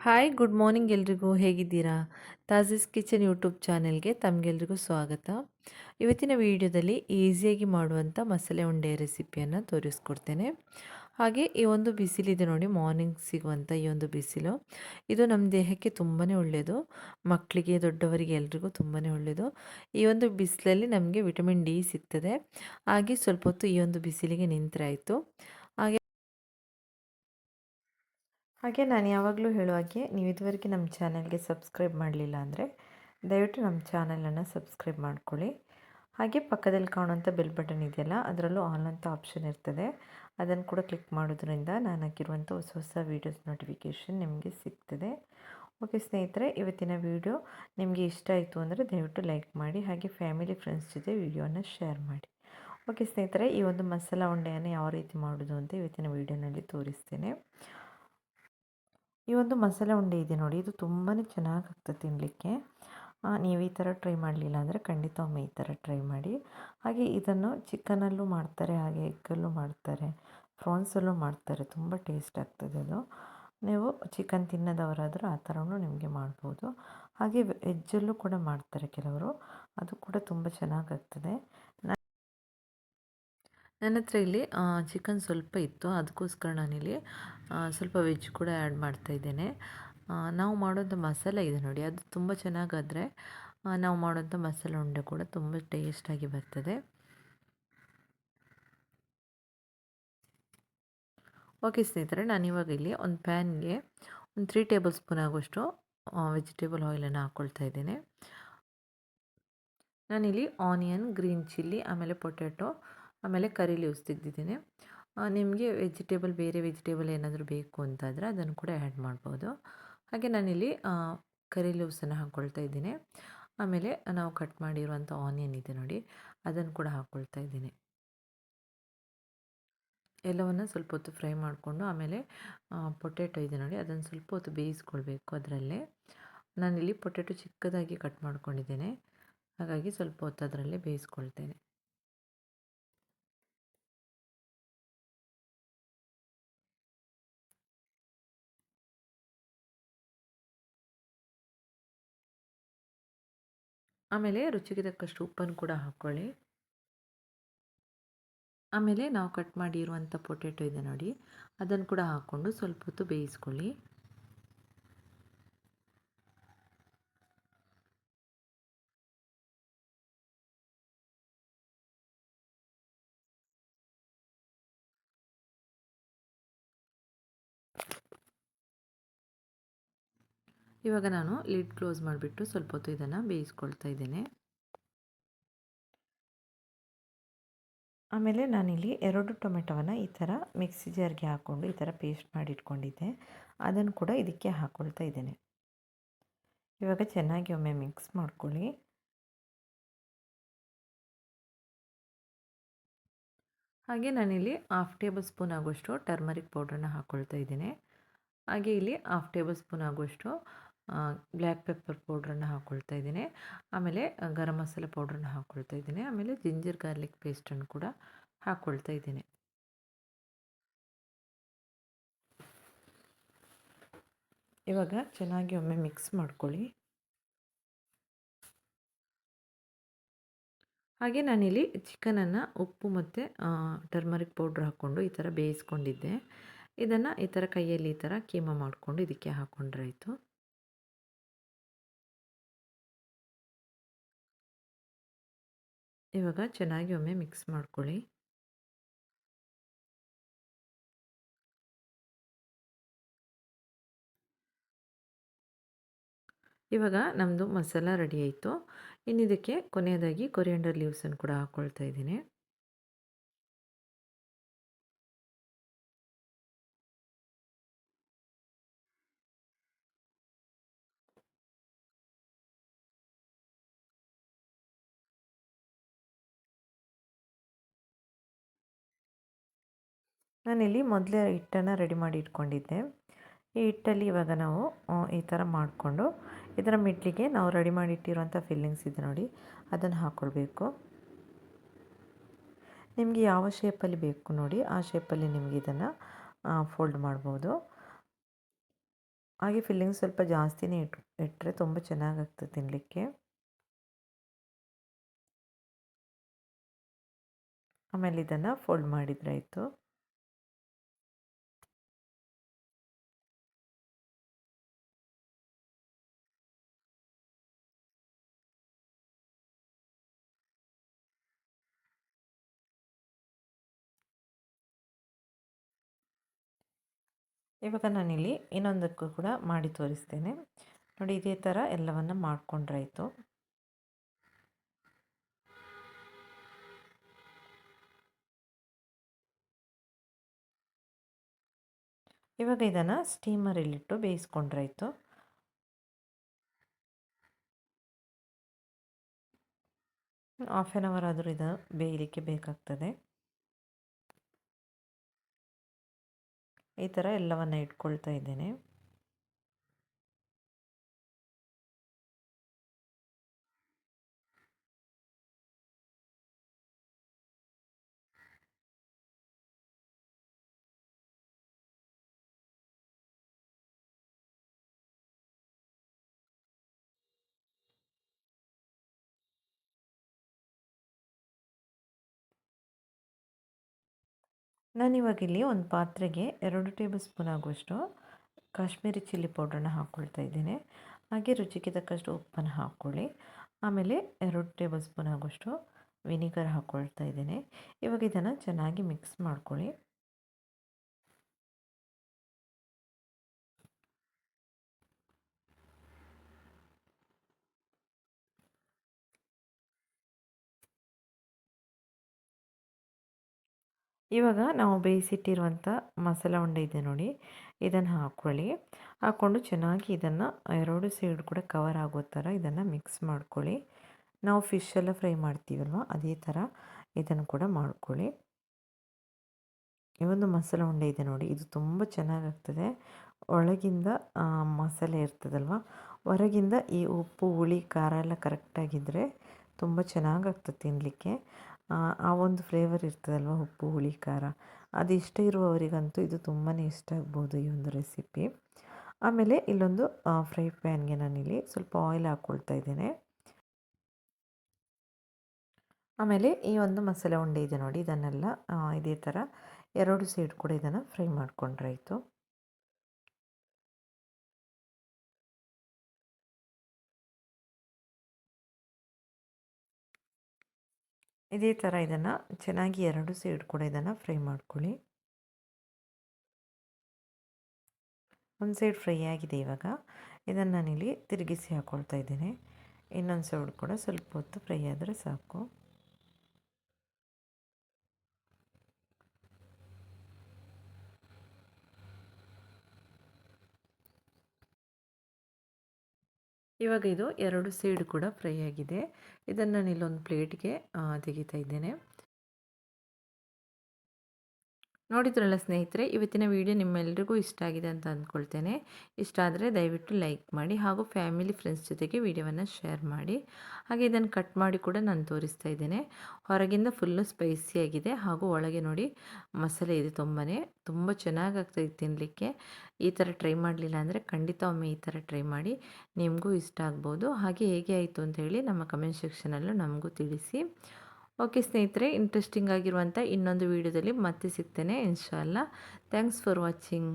Hi good morning ಎಲ್ರಿಗೂ ಹೇಗಿದ್ದೀರಾ? ತಾಜೀಸ್ kitchen YouTube ಚಾನೆಲ್ಗೆ ತಮಗೆಲ್ರಿಗೂ ಸ್ವಾಗತ. ಇವತ್ತಿನ ವಿಡಿಯೋದಲ್ಲಿ ಈಸಿಯಾಗಿ ಮಾಡುವಂಥ ಮಸಾಲೆ ಉಂಡೆ ರೆಸಿಪಿಯನ್ನು ತೋರಿಸ್ಕೊಡ್ತೇನೆ. ಹಾಗೆ ಈ ಒಂದು ಬಿಸಿಲಿದೆ ನೋಡಿ, ಮಾರ್ನಿಂಗ್ ಸಿಗುವಂಥ ಈ ಒಂದು ಬಿಸಿಲು ಇದು ನಮ್ಮ ದೇಹಕ್ಕೆ ತುಂಬಾ ಒಳ್ಳೆಯದು. ಮಕ್ಕಳಿಗೆ ದೊಡ್ಡವರಿಗೆ ಎಲ್ರಿಗೂ ತುಂಬಾ ಒಳ್ಳೆಯದು. ಈ ಒಂದು ಬಿಸಿಲಲ್ಲಿ ನಮಗೆ ವಿಟಮಿನ್ ಡಿ ಸಿಗ್ತದೆ. ಹಾಗೆ ಸ್ವಲ್ಪ ಹೊತ್ತು ಈ ಒಂದು ಬಿಸಿಲಿಗೆ ನಿಂತರೆ ಆಯಿತು. ಹಾಗೆ ನಾನು ಯಾವಾಗಲೂ ಹೇಳೋ ಹಾಗೆ, ನೀವು ಇದುವರೆಗೆ ನಮ್ಮ ಚಾನಲ್ಗೆ ಸಬ್ಸ್ಕ್ರೈಬ್ ಮಾಡಲಿಲ್ಲ ಅಂದರೆ ದಯವಿಟ್ಟು ನಮ್ಮ ಚಾನಲನ್ನು ಸಬ್ಸ್ಕ್ರೈಬ್ ಮಾಡ್ಕೊಳ್ಳಿ. ಹಾಗೆ ಪಕ್ಕದಲ್ಲಿ ಕಾಣುವಂಥ ಬೆಲ್ ಬಟನ್ ಇದೆಯಲ್ಲ, ಅದರಲ್ಲೂ ಆಲ್ ಅಂತ ಆಪ್ಷನ್ ಇರ್ತದೆ. ಅದನ್ನು ಕೂಡ ಕ್ಲಿಕ್ ಮಾಡೋದ್ರಿಂದ ನಾನು ಹಾಕಿರುವಂಥ ಹೊಸ ಹೊಸ ವೀಡಿಯೋಸ್ ನೋಟಿಫಿಕೇಷನ್ ನಿಮಗೆ ಸಿಗ್ತದೆ. ಓಕೆ ಸ್ನೇಹಿತರೆ, ಇವತ್ತಿನ ವಿಡಿಯೋ ನಿಮಗೆ ಇಷ್ಟ ಆಯಿತು ಅಂದರೆ ದಯವಿಟ್ಟು ಲೈಕ್ ಮಾಡಿ. ಹಾಗೆ ಫ್ಯಾಮಿಲಿ ಫ್ರೆಂಡ್ಸ್ ಜೊತೆ ವಿಡಿಯೋನ ಶೇರ್ ಮಾಡಿ. ಓಕೆ ಸ್ನೇಹಿತರೆ, ಈ ಒಂದು ಮಸಾಲ ಉಂಡೆಯನ್ನು ಯಾವ ರೀತಿ ಮಾಡೋದು ಅಂತ ಇವತ್ತಿನ ವಿಡಿಯೋನಲ್ಲಿ ತೋರಿಸ್ತೇನೆ. ಈ ಒಂದು ಮಸಾಲೆ ಉಂಡೆ ಇದೆ ನೋಡಿ, ಇದು ತುಂಬಾ ಚೆನ್ನಾಗಾಗ್ತದೆ ತಿನ್ನಲಿಕ್ಕೆ. ನೀವು ಈ ಥರ ಟ್ರೈ ಮಾಡಲಿಲ್ಲ ಅಂದರೆ ಖಂಡಿತ ಒಮ್ಮೆ ಈ ಥರ ಟ್ರೈ ಮಾಡಿ. ಹಾಗೆ ಇದನ್ನು ಚಿಕನಲ್ಲೂ ಮಾಡ್ತಾರೆ, ಹಾಗೆ ಎಗ್ಗಲ್ಲೂ ಮಾಡ್ತಾರೆ, ಫ್ರಾನ್ಸಲ್ಲೂ ಮಾಡ್ತಾರೆ. ತುಂಬ ಟೇಸ್ಟ್ ಆಗ್ತದೆ ಅದು. ನೀವು ಚಿಕನ್ ತಿನ್ನೋದವರಾದರೂ ಆ ಥರನೂ ನಿಮಗೆ ಮಾಡ್ಬೋದು. ಹಾಗೆ ವೆಜ್ಜಲ್ಲೂ ಕೂಡ ಮಾಡ್ತಾರೆ ಕೆಲವರು, ಅದು ಕೂಡ ತುಂಬ ಚೆನ್ನಾಗಾಗ್ತದೆ. ನನ್ನ ಹತ್ರ ಇಲ್ಲಿ ಚಿಕನ್ ಸ್ವಲ್ಪ ಇತ್ತು, ಅದಕ್ಕೋಸ್ಕರ ನಾನಿಲ್ಲಿ ಸ್ವಲ್ಪ ವೆಜ್ ಕೂಡ ಆ್ಯಡ್ ಮಾಡ್ತಾಯಿದ್ದೇನೆ. ನಾವು ಮಾಡೋಂಥ ಮಸಾಲೆ ಇದೆ ನೋಡಿ, ಅದು ತುಂಬ ಚೆನ್ನಾಗಾದರೆ ನಾವು ಮಾಡೋಂಥ ಮಸಾಲೆ ಉಂಡೆ ಕೂಡ ತುಂಬ ಟೇಸ್ಟಾಗಿ ಬರ್ತದೆ. ಓಕೆ ಸ್ನೇಹಿತರೆ, ನಾನಿವಾಗ ಇಲ್ಲಿ ಒಂದು ಪ್ಯಾನ್ಗೆ ಒಂದು 3 ಟೇಬಲ್ ಸ್ಪೂನ್ ಆಗುವಷ್ಟು ವೆಜಿಟೇಬಲ್ ಆಯಿಲನ್ನು ಹಾಕ್ಕೊಳ್ತಾ ಇದ್ದೇನೆ. ನಾನಿಲ್ಲಿ ಆನಿಯನ್, ಗ್ರೀನ್ ಚಿಲ್ಲಿ, ಆಮೇಲೆ ಪೊಟ್ಯಾಟೊ, ಆಮೇಲೆ ಕರಿ ಲೀವ್ಸ್ ತೆಗೆದಿದ್ದೇನೆ. ನಿಮಗೆ ಬೇರೆ ವೆಜಿಟೇಬಲ್ ಏನಾದರೂ ಬೇಕು ಅಂತಾದರೆ ಅದನ್ನು ಕೂಡ ಆ್ಯಡ್ ಮಾಡ್ಬೋದು. ಹಾಗೆ ನಾನಿಲ್ಲಿ ಕರಿ ಲೀವ್ಸನ್ನು ಹಾಕ್ಕೊಳ್ತಾ ಇದ್ದೀನಿ. ಆಮೇಲೆ ನಾವು ಕಟ್ ಮಾಡಿರುವಂಥ ಆನಿಯನ್ ಇದೆ ನೋಡಿ, ಅದನ್ನು ಕೂಡ ಹಾಕ್ಕೊಳ್ತಾ ಇದ್ದೀನಿ. ಎಲ್ಲವನ್ನು ಸ್ವಲ್ಪ ಹೊತ್ತು ಫ್ರೈ ಮಾಡಿಕೊಂಡು ಆಮೇಲೆ ಪೊಟ್ಯಾಟೊ ಇದೆ ನೋಡಿ, ಅದನ್ನು ಸ್ವಲ್ಪ ಹೊತ್ತು ಬೇಯಿಸ್ಕೊಳ್ಬೇಕು ಅದರಲ್ಲೇ. ನಾನಿಲ್ಲಿ ಪೊಟ್ಯಾಟೊ ಚಿಕ್ಕದಾಗಿ ಕಟ್ ಮಾಡ್ಕೊಂಡಿದ್ದೇನೆ, ಹಾಗಾಗಿ ಸ್ವಲ್ಪ ಹೊತ್ತು ಅದರಲ್ಲೇ ಬೇಯಿಸ್ಕೊಳ್ತೇನೆ. ಆಮೇಲೆ ರುಚಿಗೆ ತಕ್ಕಷ್ಟು ಉಪ್ಪನ್ನು ಕೂಡ ಹಾಕ್ಕೊಳ್ಳಿ. ಆಮೇಲೆ ನಾವು ಕಟ್ ಮಾಡಿರುವಂಥ ಪೊಟ್ಯಾಟೊ ಇದೆ ನೋಡಿ, ಅದನ್ನು ಕೂಡ ಹಾಕ್ಕೊಂಡು ಸ್ವಲ್ಪ ಹೊತ್ತು ಬೇಯಿಸ್ಕೊಳ್ಳಿ. ಇವಾಗ ನಾನು ಲಿಡ್ ಕ್ಲೋಸ್ ಮಾಡಿಬಿಟ್ಟು ಸ್ವಲ್ಪ ಹೊತ್ತು ಇದನ್ನು ಬೇಯಿಸ್ಕೊಳ್ತಾ ಇದ್ದೇನೆ. ಆಮೇಲೆ ನಾನಿಲ್ಲಿ 2 ಟೊಮೆಟೊವನ್ನು ಈ ಥರ ಮಿಕ್ಸಿ ಜಾರ್ಗೆ ಹಾಕ್ಕೊಂಡು ಈ ಥರ ಪೇಸ್ಟ್ ಮಾಡಿ ಇಟ್ಕೊಂಡಿದ್ದೆ, ಅದನ್ನು ಕೂಡ ಇದಕ್ಕೆ ಹಾಕ್ಕೊಳ್ತಾ ಇದ್ದೇನೆ. ಇವಾಗ ಚೆನ್ನಾಗಿ ಒಮ್ಮೆ ಮಿಕ್ಸ್ ಮಾಡ್ಕೊಳ್ಳಿ. ಹಾಗೆ ನಾನಿಲ್ಲಿ 1/2 ಟೇಬಲ್ ಸ್ಪೂನ್ ಆಗುವಷ್ಟು ಟರ್ಮರಿಕ್ ಪೌಡ್ರನ್ನು ಹಾಕ್ಕೊಳ್ತಾ ಇದ್ದೇನೆ. ಹಾಗೆ ಇಲ್ಲಿ 1/2 ಟೇಬಲ್ ಸ್ಪೂನ್ ಆಗುವಷ್ಟು ಬ್ಲ್ಯಾಕ್ ಪೆಪ್ಪರ್ ಪೌಡ್ರನ್ನು ಹಾಕ್ಕೊಳ್ತಾ ಇದ್ದೀನಿ. ಆಮೇಲೆ ಗರಂ ಮಸಾಲೆ ಪೌಡ್ರನ್ನು ಹಾಕ್ಕೊಳ್ತಾ ಇದ್ದೀನಿ. ಆಮೇಲೆ ಜಿಂಜರ್ ಗಾರ್ಲಿಕ್ ಪೇಸ್ಟನ್ನು ಕೂಡ ಹಾಕ್ಕೊಳ್ತಾ ಇದ್ದೀನಿ. ಇವಾಗ ಚೆನ್ನಾಗಿ ಒಮ್ಮೆ ಮಿಕ್ಸ್ ಮಾಡ್ಕೊಳ್ಳಿ. ಹಾಗೆ ನಾನಿಲ್ಲಿ ಚಿಕನನ್ನು ಉಪ್ಪು ಮತ್ತು ಟರ್ಮರಿಕ್ ಪೌಡ್ರ್ ಹಾಕ್ಕೊಂಡು ಈ ಥರ ಬೇಯಿಸ್ಕೊಂಡಿದ್ದೆ. ಇದನ್ನು ಈ ಥರ ಕೈಯಲ್ಲಿ ಈ ಥರ ಕೀಮಾ ಮಾಡಿಕೊಂಡು ಇದಕ್ಕೆ ಹಾಕ್ಕೊಂಡ್ರಾಯಿತು. ಇವಾಗ ಚೆನ್ನಾಗಿ ಒಮ್ಮೆ ಮಿಕ್ಸ್ ಮಾಡ್ಕೊಳ್ಳಿ. ಇವಾಗ ನಮ್ಮದು ಮಸಾಲ ರೆಡಿ ಆಯಿತು. ಇನ್ನು ಇದಕ್ಕೆ ಕೊನೆಯದಾಗಿ ಕೊರಿಯಾಂಡರ್ ಲೀವ್ಸನ್ನು ಕೂಡ ಹಾಕ್ಕೊಳ್ತಾ ಇದ್ದೀನಿ. ನಾನಿಲ್ಲಿ ಮೊದಲೇ ಹಿಟ್ಟನ್ನು ರೆಡಿ ಮಾಡಿ ಇಟ್ಕೊಂಡಿದ್ದೆ. ಈ ಹಿಟ್ಟಲ್ಲಿ ಇವಾಗ ನಾವು ಈ ಥರ ಮಾಡಿಕೊಂಡು ಇದರ ಮಿಡ್ಲಿಗೆ ನಾವು ರೆಡಿ ಮಾಡಿ ಇಟ್ಟಿರುವಂಥ ಫಿಲ್ಲಿಂಗ್ಸ್ ಇದೆ ನೋಡಿ, ಅದನ್ನು ಹಾಕ್ಕೊಳ್ಬೇಕು. ನಿಮಗೆ ಯಾವ ಶೇಪಲ್ಲಿ ಬೇಕು ನೋಡಿ, ಆ ಶೇಪಲ್ಲಿ ನಿಮಗೆ ಇದನ್ನು ಫೋಲ್ಡ್ ಮಾಡ್ಬೋದು. ಹಾಗೆ ಫಿಲ್ಲಿಂಗ್ ಸ್ವಲ್ಪ ಜಾಸ್ತಿನೇ ಇಟ್ಟರೆ ತುಂಬ ಚೆನ್ನಾಗಾಗ್ತದೆ ತಿನ್ನಲಿಕ್ಕೆ. ಆಮೇಲೆ ಇದನ್ನು ಫೋಲ್ಡ್ ಮಾಡಿದ್ರಾಯಿತು. ಇವಾಗ ನಾನಿಲ್ಲಿ ಇನ್ನೊಂದಕ್ಕೂ ಕೂಡ ಮಾಡಿ ತೋರಿಸ್ತೇನೆ. ನೋಡಿ, ಇದೇ ಥರ ಎಲ್ಲವನ್ನು ಮಾಡಿಕೊಂಡ್ರಾಯಿತು. ಇವಾಗ ಇದನ್ನು ಸ್ಟೀಮರಲ್ಲಿಟ್ಟು ಬೇಯಿಸ್ಕೊಂಡ್ರಾಯಿತು. ಹಾಫ್ ಆನ್ ಅವರ್ ಆದರೂ ಇದು ಬೇಯಲಿಕ್ಕೆ ಬೇಕಾಗ್ತದೆ. ಈ ಥರ ಎಲ್ಲವನ್ನು ಇಟ್ಕೊಳ್ತಾ ಇದ್ದೇನೆ. ನಾನಿವಾಗ ಇಲ್ಲಿ ಒಂದು ಪಾತ್ರೆಗೆ 2 ಟೇಬಲ್ ಸ್ಪೂನ್ ಆಗುವಷ್ಟು ಕಾಶ್ಮೀರಿ ಚಿಲ್ಲಿ ಪೌಡ್ರನ್ನ ಹಾಕ್ಕೊಳ್ತಾ ಇದ್ದೇನೆ. ಹಾಗೆ ರುಚಿಗೆ ತಕ್ಕಷ್ಟು ಉಪ್ಪನ್ನು ಹಾಕ್ಕೊಳ್ಳಿ. ಆಮೇಲೆ 2 ಟೇಬಲ್ ಸ್ಪೂನ್ ಆಗುವಷ್ಟು ವಿನಿಗರ್ ಹಾಕ್ಕೊಳ್ತಾ ಇದ್ದೇನೆ. ಇವಾಗ ಇದನ್ನು ಚೆನ್ನಾಗಿ ಮಿಕ್ಸ್ ಮಾಡ್ಕೊಳ್ಳಿ. ಇವಾಗ ನಾವು ಬೇಯಿಸಿಟ್ಟಿರುವಂಥ ಮಸಾಲ ಉಂಡೆ ಇದೆ ನೋಡಿ, ಇದನ್ನು ಹಾಕ್ಕೊಳ್ಳಿ. ಹಾಕ್ಕೊಂಡು ಚೆನ್ನಾಗಿ ಇದನ್ನು 2 ಸೈಡ್ ಕೂಡ ಕವರ್ ಆಗೋ ಥರ ಇದನ್ನು ಮಿಕ್ಸ್ ಮಾಡ್ಕೊಳ್ಳಿ. ನಾವು ಫಿಶ್ ಎಲ್ಲ ಫ್ರೈ ಮಾಡ್ತೀವಲ್ವ, ಅದೇ ಥರ ಇದನ್ನು ಕೂಡ ಮಾಡ್ಕೊಳ್ಳಿ. ಈ ಒಂದು ಮಸಾಲ ಉಂಡೆ ಇದೆ ನೋಡಿ, ಇದು ತುಂಬ ಚೆನ್ನಾಗಾಗ್ತದೆ. ಒಳಗಿಂದ ಮಸಾಲೆ ಇರ್ತದಲ್ವ, ಹೊರಗಿಂದ ಈ ಉಪ್ಪು ಹುಳಿ ಖಾರ ಎಲ್ಲ ಕರೆಕ್ಟಾಗಿದ್ದರೆ ತುಂಬ ಚೆನ್ನಾಗಾಗ್ತದೆ ತಿನ್ನಲಿಕ್ಕೆ. ಆ ಒಂದು ಫ್ಲೇವರ್ ಇರ್ತದಲ್ವ, ಉಪ್ಪು ಹುಳಿ ಖಾರ, ಅದು ಇಷ್ಟ ಇರುವವರಿಗಂತೂ ಇದು ತುಂಬಾ ಇಷ್ಟ ಆಗ್ಬೋದು ಈ ಒಂದು ರೆಸಿಪಿ. ಆಮೇಲೆ ಇಲ್ಲೊಂದು ಫ್ರೈ ಪ್ಯಾನ್ಗೆ ನಾನಿಲ್ಲಿ ಸ್ವಲ್ಪ ಆಯಿಲ್ ಹಾಕ್ಕೊಳ್ತಾ ಇದ್ದೇನೆ. ಆಮೇಲೆ ಈ ಒಂದು ಮಸಾಲೆ ಉಂಡೆ ಇದೆ ನೋಡಿ, ಇದನ್ನೆಲ್ಲ ಇದೇ ಥರ 2 ಸೈಡ್ ಕೂಡ ಇದನ್ನು ಫ್ರೈ ಮಾಡ್ಕೊಂಡ್ರಾಯಿತು. ಇದೇ ಥರ ಇದನ್ನು ಚೆನ್ನಾಗಿ 2 ಸೈಡ್ ಕೂಡ ಇದನ್ನು ಫ್ರೈ ಮಾಡ್ಕೊಳ್ಳಿ. ಒಂದು ಸೈಡ್ ಫ್ರೈ ಆಗಿದೆ. ಇವಾಗ ಇದನ್ನು ನಾನಿಲ್ಲಿ ತಿರುಗಿಸಿ ಹಾಕ್ಕೊಳ್ತಾ ಇದ್ದೇನೆ. ಇನ್ನೊಂದು ಸೈಡ್ ಕೂಡ ಸ್ವಲ್ಪ ಹೊತ್ತು ಫ್ರೈ ಆದರೆ ಸಾಕು. ಇವಾಗ ಇದು 2 ಸೈಡ್ ಕೂಡ ಫ್ರೈ ಆಗಿದೆ. ಇದನ್ನು ನಾನು ಇಲ್ಲೊಂದು ಪ್ಲೇಟ್ಗೆ ತೆಗಿತಾ ಇದ್ದೇನೆ. ನೋಡಿದ್ರಲ್ಲ ಸ್ನೇಹಿತರೆ, ಇವತ್ತಿನ ವಿಡಿಯೋ ನಿಮ್ಮೆಲ್ಲರಿಗೂ ಇಷ್ಟ ಆಗಿದೆ ಅಂತ ಅಂದ್ಕೊಳ್ತೇನೆ. ಇಷ್ಟ ಆದರೆ ದಯವಿಟ್ಟು ಲೈಕ್ ಮಾಡಿ ಹಾಗೂ ಫ್ಯಾಮಿಲಿ ಫ್ರೆಂಡ್ಸ್ ಜೊತೆಗೆ ವಿಡಿಯೋವನ್ನು ಶೇರ್ ಮಾಡಿ. ಹಾಗೆ ಇದನ್ನು ಕಟ್ ಮಾಡಿ ಕೂಡ ನಾನು ತೋರಿಸ್ತಾ ಇದ್ದೇನೆ. ಹೊರಗಿಂದ ಫುಲ್ಲು ಸ್ಪೈಸಿಯಾಗಿದೆ ಹಾಗೂ ಒಳಗೆ ನೋಡಿ ಮಸಾಲೆ ಇದೆ ತುಂಬ ಚೆನ್ನಾಗಾಗ್ತದೆ ತಿನ್ನಲಿಕ್ಕೆ. ಈ ಥರ ಟ್ರೈ ಮಾಡಲಿಲ್ಲ ಅಂದರೆ ಖಂಡಿತ ಒಮ್ಮೆ ಈ ಥರ ಟ್ರೈ ಮಾಡಿ, ನಿಮಗೂ ಇಷ್ಟ ಆಗ್ಬೋದು. ಹಾಗೆ ಹೇಗೆ ಆಯಿತು ಅಂತ ಹೇಳಿ ನಮ್ಮ ಕಮೆಂಟ್ ಸೆಕ್ಷನಲ್ಲೂ ನಮಗೂ ತಿಳಿಸಿ. ಓಕೆ ಸ್ನೇಹಿತರೆ, ಇಂಟ್ರೆಸ್ಟಿಂಗ್ ಆಗಿರುವಂಥ ಇನ್ನೊಂದು ವಿಡಿಯೋದಲ್ಲಿ ಮತ್ತೆ ಸಿಗ್ತೇನೆ ಇನ್ಶಾಅಲ್ಲಾ. Thanks for watching.